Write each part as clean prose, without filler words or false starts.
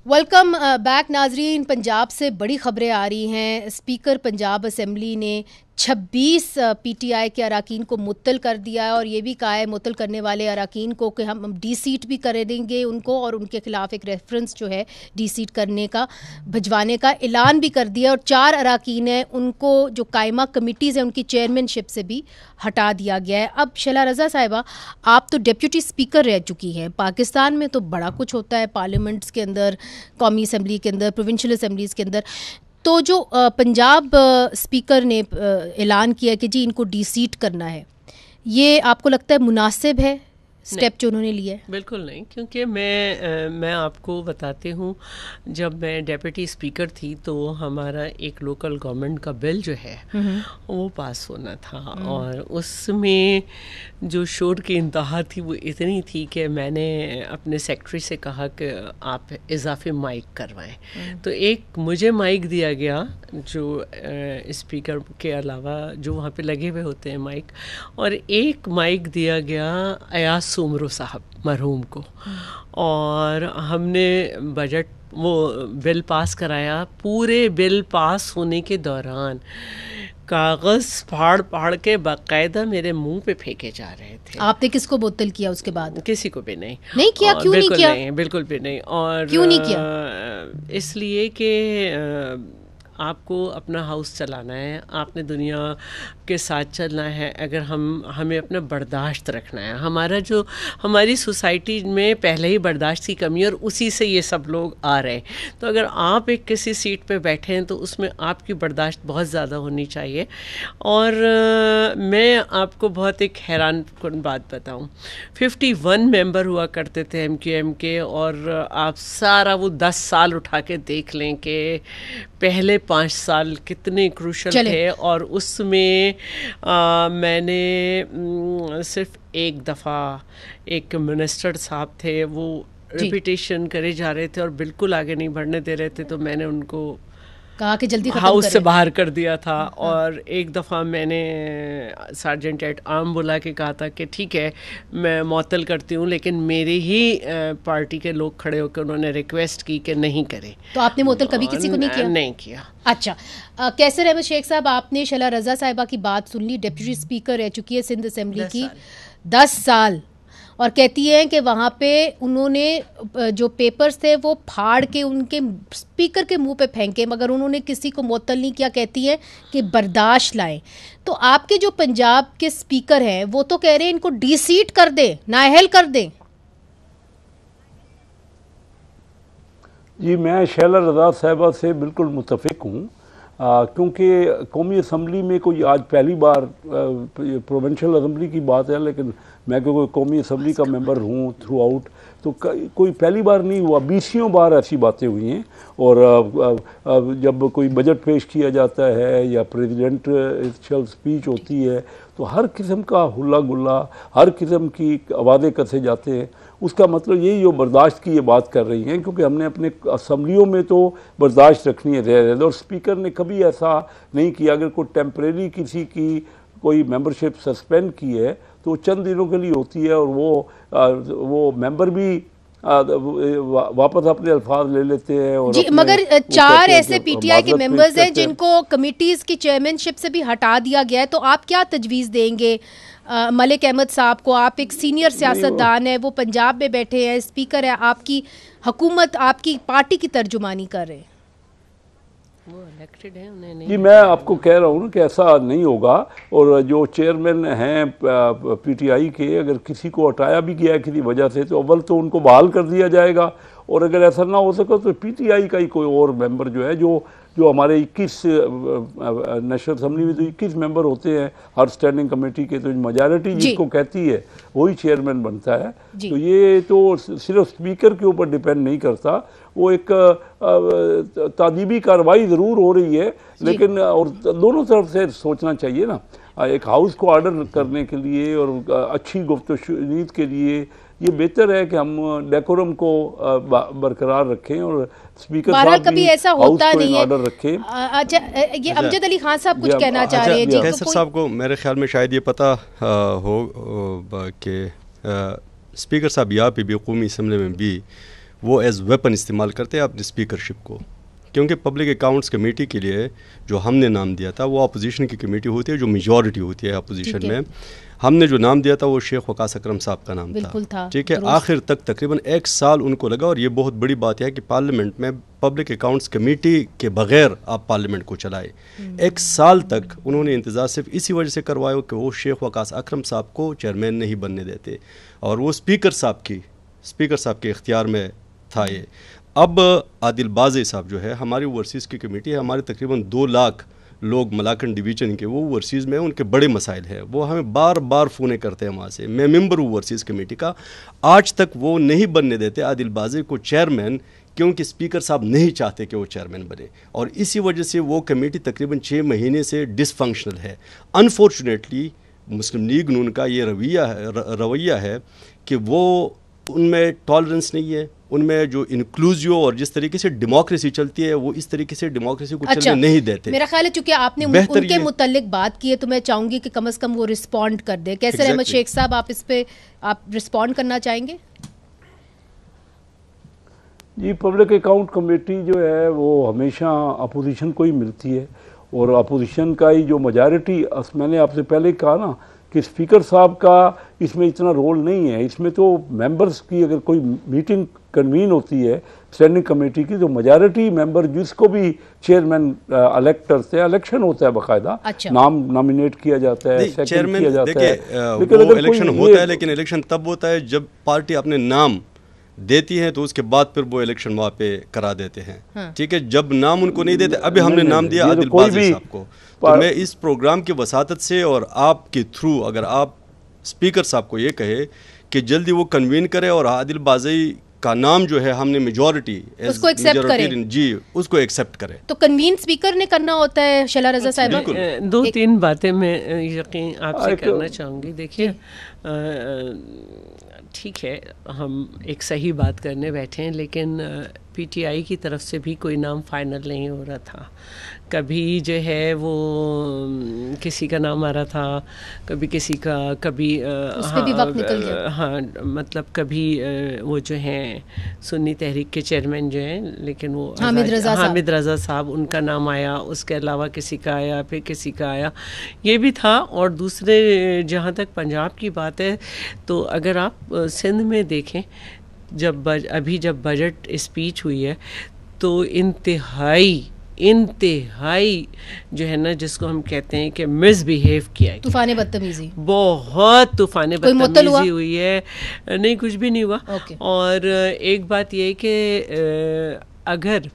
Welcome back नाजरीन। पंजाब से बड़ी खबरें आ रही हैं। स्पीकर पंजाब असम्बली ने 26 पीटीआई के अराकीन को मुअत्तल कर दिया है और ये भी कहा है मुअत्तल करने वाले अराकीन को कि हम डी सीट भी कर देंगे उनको, और उनके खिलाफ एक रेफरेंस जो है डी सीट करने का भिजवाने का ऐलान भी कर दिया। और 4 अराकीन हैं उनको जो कायमा कमिटीज़ हैं उनकी चेयरमैनशिप से भी हटा दिया गया है। अब शैला रज़ा साहिबा, आप तो डिप्टी स्पीकर रह चुकी हैं। पाकिस्तान में तो बड़ा कुछ होता है पार्लियामेंट्स के अंदर, कौमी असम्बली के अंदर, प्रोविंशियल असम्बलीज़ के अंदर। तो जो पंजाब स्पीकर ने ऐलान किया कि जी इनको डी सीट करना है, ये आपको लगता है मुनासिब है स्टेप जो उन्होंने लिया है? बिल्कुल नहीं, क्योंकि मैं आपको बताती हूँ, जब मैं डेप्यूटी स्पीकर थी तो हमारा एक लोकल गवर्नमेंट का बिल जो है वो पास होना था, और उसमें जो शोर की इंतहा थी वो इतनी थी कि मैंने अपने सेक्रेटरी से कहा कि आप इजाफी माइक करवाएं। तो एक मुझे माइक दिया गया जो स्पीकर के अलावा जो वहाँ पे लगे हुए होते हैं माइक, और एक माइक दिया गया अयाज सुमरो साहब मरहूम को, और हमने बजट वो बिल पास कराया। पूरे बिल पास होने के दौरान कागज़ फाड़ के बाकायदा मेरे मुंह पे फेंके जा रहे थे। आपने किसको बोतल किया उसके बाद? किसी को भी नहीं किया। क्यों नहीं किया? बिल्कुल भी नहीं। और क्यों नहीं किया? इसलिए कि आपको अपना हाउस चलाना है, आपने दुनिया के साथ चलना है। अगर हमें अपना बर्दाश्त रखना है, हमारी सोसाइटी में पहले ही बर्दाश्त की कमी है और उसी से ये सब लोग आ रहे हैं। तो अगर आप एक किसी सीट पे बैठे हैं तो उसमें आपकी बर्दाश्त बहुत ज़्यादा होनी चाहिए। और मैं आपको बहुत एक हैरान कुन बात बताऊं, 51 मेंबर हुआ करते थे MQM के, और आप सारा वो 10 साल उठा के देख लें कि पहले 5 साल कितने क्रूशल थे। और उसमें मैंने सिर्फ एक दफ़ा एक मिनिस्टर साहब थे, वो रिपीटेशन करे जा रहे थे और बिल्कुल आगे नहीं बढ़ने दे रहे थे, तो मैंने उनको कहा कि जल्दी हाउस से बाहर कर दिया था। और एक दफ़ा मैंने सार्जेंट एट आर्म बुला के कहा था कि ठीक है मैं मुअत्तल करती हूँ, लेकिन मेरी ही पार्टी के लोग खड़े होकर उन्होंने रिक्वेस्ट की कि नहीं करें। तो आपने मुअत्तल कभी किसी को नहीं किया? नहीं किया। अच्छा, कैसर अहमद शेख साहब, आपने शैला रज़ा साहिबा की बात सुन ली। डिप्टी स्पीकर रह चुकी है सिंध असम्बली की 10 साल, और कहती हैं कि वहाँ पे उन्होंने जो पेपर्स थे वो फाड़ के उनके स्पीकर के मुंह पे फेंके, मगर उन्होंने किसी को मुअत्तल नहीं किया। कहती हैं कि बर्दाश्त लाएं। तो आपके जो पंजाब के स्पीकर हैं वो तो कह रहे हैं इनको डी सीट कर दें, नाअहल कर दें। जी, मैं शैला रज़ा साहिबा से बिल्कुल मुत्तफ़िक हूँ, क्योंकि कौमी असम्बली में कोई आज पहली बार प्रोविंशियल असम्बली की बात है, लेकिन मैं क्योंकि कौमी असम्बली का मेंबर हूँ थ्रू आउट, तो कोई पहली बार नहीं हुआ, 20 बार ऐसी बातें हुई हैं। और जब कोई बजट पेश किया जाता है या प्रेसिडेंशियल स्पीच होती है तो हर किस्म का हुल्ला गुल्ला, हर किस्म की आवाज़ें कसे जाते हैं। उसका मतलब यही जो बर्दाश्त की ये बात कर रही हैं, क्योंकि हमने अपने असम्बलियों में तो बर्दाश्त रखनी है। और स्पीकर ने कभी ऐसा नहीं किया। अगर कोई टेम्परेरी किसी की कोई मेंबरशिप सस्पेंड की है तो चंद दिनों के लिए होती है, और वो मेंबर भी वापस अपने अल्फाज ले लेते हैं। और जी, मगर 4 ऐसे पीटीआई के मेंबर्स हैं जिनको कमिटीज़ की चेयरमैनशिप से भी हटा दिया गया है। तो आप क्या तजवीज़ देंगे मलिक अहमद साहब को? आप एक सीनियर सियासतदान है, वो पंजाब में बैठे हैं, स्पीकर है, आपकी हुकूमत, आपकी पार्टी की तर्जुमानी कर रहे हैं। वो इलेक्टेड है, उन्हें नहीं। जी, मैं आपको कह रहा हूँ कि ऐसा नहीं होगा। और जो चेयरमैन हैं पीटीआई के, अगर किसी को हटाया भी गया है किसी वजह से, तो अव्वल तो उनको बहाल कर दिया जाएगा, और अगर ऐसा ना हो सके तो पीटीआई का ही कोई और मेंबर जो है, जो हमारे 21 नेशनल असम्बली में तो 21 मेंबर होते हैं हर स्टैंडिंग कमेटी के, तो मेजॉरिटी जिसको कहती है वही चेयरमैन बनता है। तो ये तो सिर्फ स्पीकर के ऊपर डिपेंड नहीं करता, वो एक तादीबी कार्रवाई ज़रूर हो रही है, लेकिन और दोनों तरफ से सोचना चाहिए ना। एक हाउस को ऑर्डर करने के लिए और अच्छी गुफ्तगू के लिए ये बेहतर है कि हम डेकोरम को बरकरार रखें, और स्पीकर साहब कभी ऐसा होता नहीं है, ऑर्डर रखें। अच्छा, ये अमजद अली खान साहब कुछ कहना चाह रहे हैं। जी, कैसर साहब को मेरे ख्याल में शायद ये पता हो कि स्पीकर साहब यहाँ पे भी कौमी असम्बली में भी वो एज वेपन इस्तेमाल करते हैं अपनी स्पीकरशिप को, क्योंकि पब्लिक अकाउंट्स कमेटी के लिए जो हमने नाम दिया था वो अपोजिशन की कमेटी होती है, जो मेजॉरिटी होती है अपोजिशन में। हमने जो नाम दिया था वो शेख वकास अकरम साहब का नाम था, ठीक है। आखिर तक तकरीबन 1 साल उनको लगा, और ये बहुत बड़ी बात है कि पार्लियामेंट में पब्लिक अकाउंट्स कमेटी के बगैर आप पार्लियामेंट को चलाए। 1 साल तक उन्होंने इंतज़ार सिर्फ इसी वजह से करवाया कि वो शेख वकास अकरम साहब को चेयरमैन नहीं बनने देते, और वो स्पीकर साहब के इख्तियार में था ये। अब आदिल बाज़ी साहब जो है, हमारी ओवरसीज़ की कमेटी है, हमारे तकरीबन 2 लाख लोग मलाकन डिवीज़न के वो ओवरसीज़ में, उनके बड़े मसाइल हैं, वो हमें बार बार फ़ोने करते हैं वहाँ से। मैं मेंबर हूँ ओवरसीज़ कमेटी का, आज तक वो नहीं बनने देते आदिल बाज़ी को चेयरमैन, क्योंकि स्पीकर साहब नहीं चाहते कि वो चेयरमैन बने, और इसी वजह से वो कमेटी तकरीबन 6 महीने से डिसफंक्शनल है। अनफॉर्चुनेटली मुस्लिम लीग नून का ये रवैया है कि वो उनमें टॉलरेंस नहीं है, उनमें जो इंक्लूसिव और जिस तरीके से डेमोक्रेसी चलती है वो इस तरीके से डेमोक्रेसी को चलने नहीं देते। मेरा ख्याल है चूंकि आपने उनके मुतल्लिक बात की है तो मैं चाहूंगी कि कम से कम वो रिस्पॉन्ड कर दे। कैसर अहमद शेख साहब, आप इस पे आप रिस्पॉन्ड करना चाहेंगे? जी, पब्लिक अकाउंट कमेटी जो है वो हमेशा अपोजिशन को ही मिलती है, और अपोजिशन का ही जो मेजॉरिटी, मैंने आपसे पहले कहा ना कि स्पीकर साहब का इसमें इतना रोल नहीं है। इसमें तो मेंबर्स की अगर कोई मीटिंग कन्वीन होती है स्टैंडिंग कमेटी की, तो मेजॉरिटी मेंबर जिसको भी चेयरमैन इलेक्ट करते हैं, इलेक्शन होता है बाकायदा, नाम नॉमिनेट किया जाता है, सेकंड किया जाता है। लेकिन वो इलेक्शन होता है, लेकिन इलेक्शन तब होता है जब पार्टी अपने नाम देती है, तो उसके बाद फिर वो इलेक्शन वहाँ पे करा देते हैं, ठीक है। जब नाम उनको नहीं देते, अभी हमने नाम दिया आदिल बाज़ी साहब को, तो मैं इस प्रोग्राम की वसातत से और आपके थ्रू अगर आप स्पीकर साहब को ये कहे कि जल्दी वो कन्वीन करे और आदिल बाज़ी का नाम जो है हमने मेजॉरिटी उसको एक्सेप्ट करें, जी उसको एक्सेप्ट करें, तो कन्वीन स्पीकर ने करना होता है। शला रज़ा साहिबा, 2-3 बातें मैं यकीन आपसे करना चाहूँगी। देखिए, ठीक है, हम एक सही बात करने बैठे हैं, लेकिन पीटीआई की तरफ से भी कोई नाम फाइनल नहीं हो रहा था। कभी जो है वो किसी का नाम आ रहा था, कभी किसी का, कभी भी वक्त निकल गया। हाँ, मतलब कभी वो जो हैं सुन्नी तहरीक के चेयरमैन जो हैं, लेकिन वो हामिद रज़ा साहब, उनका नाम आया, उसके अलावा किसी का आया, फिर किसी का आया, ये भी था। और दूसरे, जहाँ तक पंजाब की बात है, तो अगर आप सिंध में देखें, जब बजट स्पीच हुई है तो इंतहाई जो है ना, जिसको हम कहते हैं कि मिसबिहेव किया, तूफान बदतमीजी, बहुत तूफान बदतमीजी हुई है। नहीं, कुछ भी नहीं हुआ। और एक बात ये है कि अगर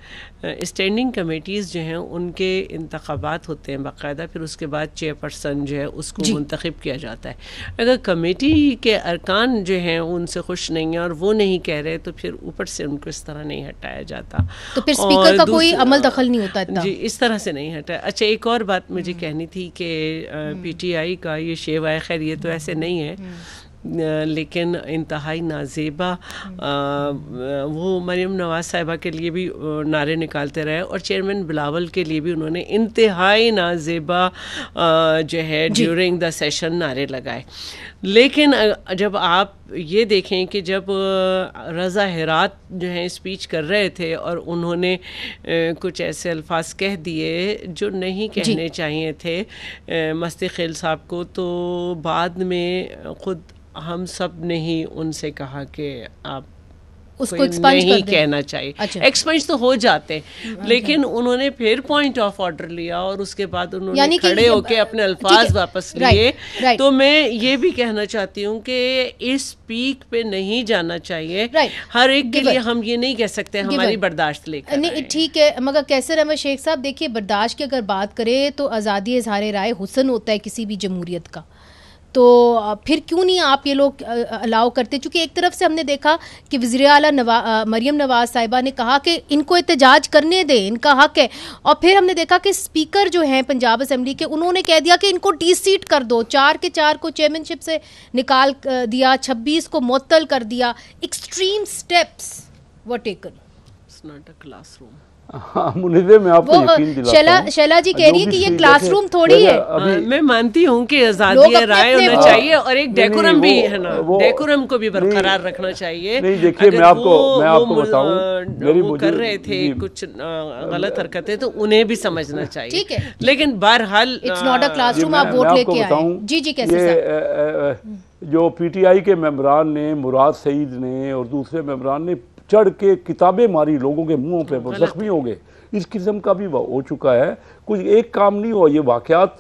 स्टैंडिंग कमेटीज़ जो हैं उनके इंतखाबात होते हैं बाकायदा, फिर उसके बाद चेयरपर्सन जो है उसको मुंतखब किया जाता है। अगर कमेटी के अरकान जो हैं उनसे खुश नहीं है और वो नहीं कह रहे, तो फिर ऊपर से उनको इस तरह नहीं हटाया जाता, तो फिर स्पीकर का कोई अमल दखल नहीं होता इतना। जी, इस तरह से नहीं हटाया। अच्छा, एक और बात मुझे कहनी थी कि पीटीआई का ये शेवा, खैर ये तो ऐसे नहीं है, लेकिन इंतहाई नाजेबा, वो मरियम नवाज साहिबा के लिए भी नारे निकालते रहे, और चेयरमैन बिलावल के लिए भी उन्होंने इंतहाई नाजेबा जो है ड्यूरिंग द सेशन नारे लगाए। लेकिन जब आप ये देखें कि जब रज़ा हेरात जो हैं स्पीच कर रहे थे और उन्होंने कुछ ऐसे अल्फाज कह दिए जो नहीं कहने चाहिए थे मस्ती खेल साहब को, तो बाद में खुद हम सब ने ही उनसे कहा कि आप उसको नहीं कहना चाहिए। अच्छा। एक्सपेंस तो हो जाते, लेकिन उन्होंने फिर पॉइंट ऑफ ऑर्डर लिया और उसके बाद उन्होंने खड़े होकर अपने अल्फाज वापस लिए। तो मैं ये भी कहना चाहती हूँ कि इस पीक पे नहीं जाना चाहिए। हर एक के लिए हम ये नहीं कह सकते हमारी बर्दाश्त लेकर। नहीं, ठीक है, मगर कैसर अहमद शेख साहब, देखिए, बर्दाश्त की अगर बात करें तो आज़ादी इज़हार राय हुस्न होता है किसी भी जमहूरियत का, तो फिर क्यों नहीं आप ये लोग अलाउ करते? चूँकि एक तरफ से हमने देखा कि वज़ीर आला मरियम नवाज साहिबा ने कहा कि इनको एहतजाज करने दें, इनका हक है, और फिर हमने देखा कि स्पीकर जो हैं पंजाब असम्बली के, उन्होंने कह दिया कि इनको डी-सीट कर दो, 4 के 4 को चेयरमैनशिप से निकाल दिया, 26 को मुअत्तल कर दिया। Extreme steps were taken. It's not a classroom. हाँ मुनिदे, मैं आपको यकीन दिलाता हूं। शैला जी कह रही है कि ये क्लासरूम थोड़ी है। मैं मानती हूँ कि आजादी राय होना चाहिए और एक डेकोरम भी है ना, डेकोरम को भी बरकरार रखना चाहिए। नहीं देखिए, मैं आपको बताऊं, वो कर रहे थे कुछ गलत हरकतें, तो उन्हें भी समझना चाहिए। ठीक है, लेकिन बहरहाल इट्स नॉट अ क्लासरूम, आप वोट लेके आए। जी जी, कैसे साहब? जो पीटीआई के मेंबरान ने, मुराद सईद ने और दूसरे मेंबरान ने चढ़ के किताबें मारी लोगों के मुंहों पे, वो जख्मी हो गए, इस किस्म का भी हो चुका है। कुछ एक काम नहीं हुआ, ये वाकयात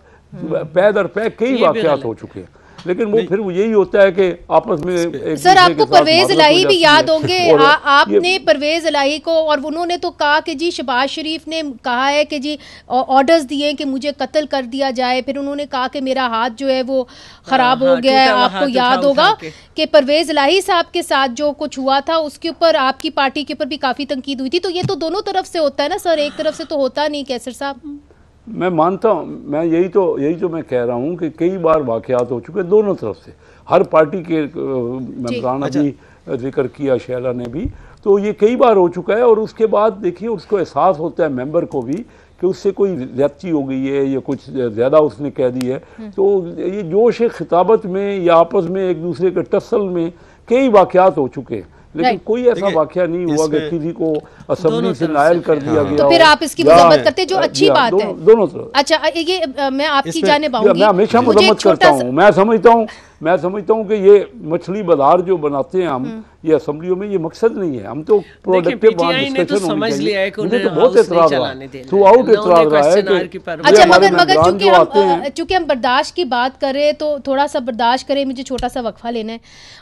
पै दर पै कई वाकयात हो चुके हैं। लेकिन वो फिर यही होता है कि आपस में सर, आपको परवेज इलाही भी याद होंगे। आपने परवेज इलाही को, और उन्होंने तो कहा कि जी शहबाज शरीफ ने कहा है कि जी ऑर्डर्स दिए कि मुझे कत्ल कर दिया जाए, फिर उन्होंने कहा कि मेरा हाथ जो है वो खराब हो गया है। आपको याद होगा कि परवेज इलाही साहब के साथ जो कुछ हुआ था उसके ऊपर आपकी पार्टी के ऊपर भी काफी तनकीद हुई थी। तो ये तो दोनों तरफ से होता है ना सर, एक तरफ से तो होता नहीं। कैसर साहब, मैं मानता हूँ, मैं यही तो मैं कह रहा हूँ कि कई बार वाकयात हो चुके दोनों तरफ से, हर पार्टी के मेंबरान भी जिक्र किया, शैला ने भी, तो ये कई बार हो चुका है। और उसके बाद देखिए उसको एहसास होता है मेंबर को भी कि उससे कोई ज़्यादती हो गई है या कुछ ज़्यादा उसने कह दी है। तो ये जोश खिताबत में या आपस में एक दूसरे के टसल में कई वाकयात हो चुके हैं, लेकिन कोई ऐसा वाकया नहीं हुआ कि किसी को असेंबली से नायल कर दिया गया। तो फिर आप इसकी मजम्मत करते, जो अच्छी बात है दोनों तरफ। अच्छा, ये मैं आपकी जानिब आऊंगी। मैं हमेशा मजम्मत करता हूँ। मैं समझता हूँ कि ये मछली बाजार जो बनाते हैं हम ये असेंबलियों में, ये मकसद नहीं है। हम तो प्रोडक्टिव डिस्कशन समझ लिया है कि मुझे तो बहुत एतराज रहा है, थ्रू आउट एतराज रहा है कि अच्छा, मगर चूंकि हम बर्दाश्त की बात करें तो थोड़ा सा बर्दाश्त करें, मुझे छोटा सा वक्फा लेना है।